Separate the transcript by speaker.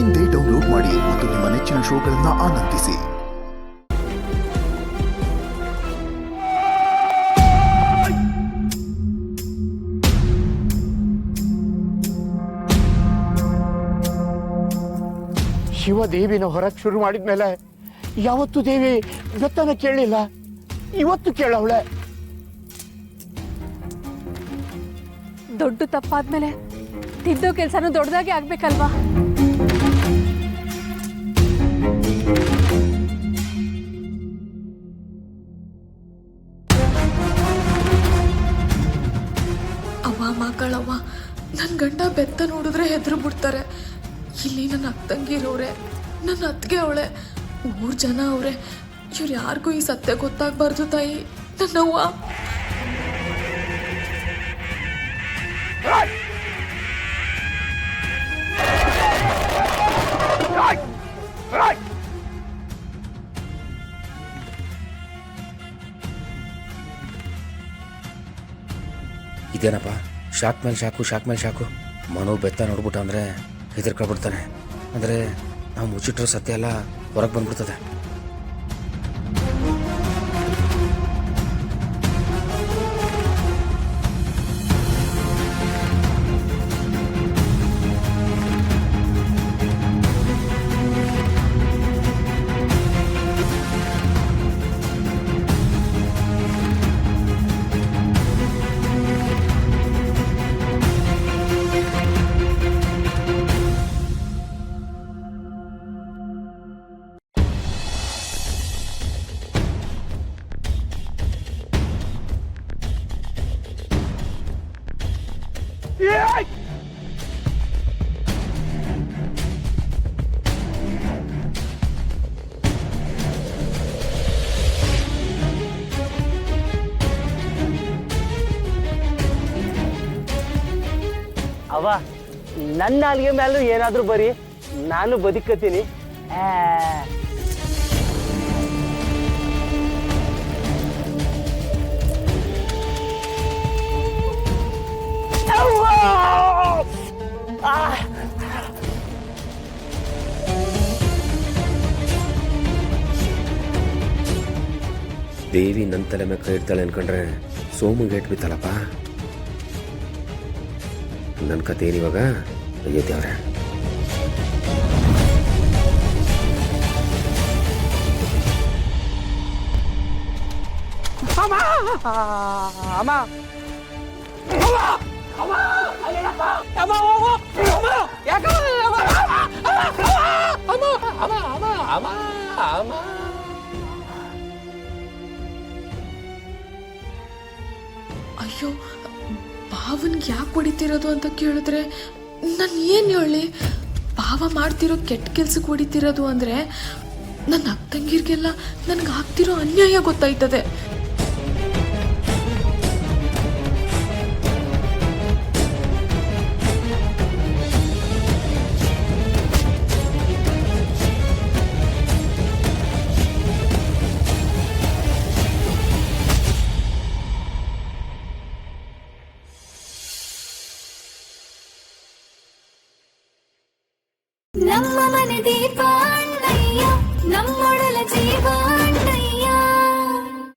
Speaker 1: ಇಂದೇ ಡೌನ್ಲೋಡ್ ಮಾಡಿ ಮತ್ತು ನಿಮ್ಮ ನೆಚ್ಚಿನ ಶೋಗಳನ್ನು ಆನಂದಿಸಿ.
Speaker 2: ಶಿವದೇವಿನ ಹೊರಗೆ ಶುರು ಮಾಡಿದ್ಮೇಲೆ ಯಾವತ್ತು ದೇವಿ ಬೆತ್ತನ ಕೇಳಲಿಲ್ಲ, ಇವತ್ತು ಕೇಳವಳೆ.
Speaker 3: ದೊಡ್ಡ ತಪ್ಪಾದ್ಮೇಲೆ ತಿದ್ದೋ ಕೆಲ್ಸನೂ ದೊಡ್ಡದಾಗಿ ಆಗ್ಬೇಕಲ್ವಾ?
Speaker 4: ಅವ್ವ ಮಕ್ಕಳವ್ವ, ನನ್ನ ಗಂಡ ಬೆತ್ತ ನೋಡಿದ್ರೆ ಹೆದರು ಬಿಡ್ತಾರೆ. ಇಲ್ಲಿ ನನ್ನ ಅಕ್ಕಂಗಿರೋರೆ, ನನ್ನ ಅತ್ತಿಗೆ ಅವಳೆ, ಊರ್ ಜನ ಅವ್ರೆ. ಇವ್ರು ಯಾರಿಗೂ ಈ ಸತ್ಯ ಗೊತ್ತಾಗ್ಬಾರ್ದು ತಾಯಿ. ನನ್ನವ್ವ
Speaker 5: ಇದೇನಪ್ಪ, ಶಾಕ್ ಮೇಲೆ ಶಾಕು. ಮನೋ ಬೆತ್ತ ನೋಡ್ಬಿಟ್ಟ ಅಂದರೆ ಹೆದರ್ಕೊಳ್ಬಿಡ್ತಾನೆ. ಅಂದರೆ ನಾವು ಮುಚ್ಚಿಟ್ರೋ ಸತ್ಯ ಎಲ್ಲ ಹೊರಗೆ ಬಂದ್ಬಿಡ್ತದೆ.
Speaker 6: ಅವ ನನ್ನ ನಾಲ್ಗೆ ಮೇಲೂ ಏನಾದರೂ ಬರೀ, ನಾನು ಬದುಕತ್ತೀನಿ.
Speaker 5: ದೇವಿ ನನ್ನ ತಲೆ ಮೇಲೆ ಕೈ ಇಡ್ತಾಳೆ ಅನ್ಕೊಂಡ್ರೆ ಸೋಮಿಗೆ ಇಟ್ಬಿತ್ತಲ್ಲಪ್ಪ. ನನ್ನ ಕತೆ ಏನಿವಾಗ? ಅಯ್ಯೋ ದೇವ್ರೆ.
Speaker 4: ಅಯ್ಯೋ, ಭಾವನ್ಗೆ ಯಾಕೆ ಹೊಡಿತಿರೋದು ಅಂತ ಕೇಳಿದ್ರೆ ನಾನು ಏನು ಹೇಳಿ? ಭಾವ ಮಾಡ್ತಿರೋ ಕೆಟ್ಟ ಕೆಲ್ಸಕ್ಕೆ ಹೊಡಿತಿರೋದು ಅಂದರೆ ನನ್ನ ಅಕ್ಕಂಗಿರ್ಗೆಲ್ಲ ನನಗೆ ಆಗ್ತಿರೋ ಅನ್ಯಾಯ ಗೊತ್ತಾಯ್ತದೆ.
Speaker 7: ನಮ್ಮ ಮನೆ ದೀಪ ಅಣ್ಣಯ್ಯ, ನಮ್ಮೊಡಲ ಜೀವ.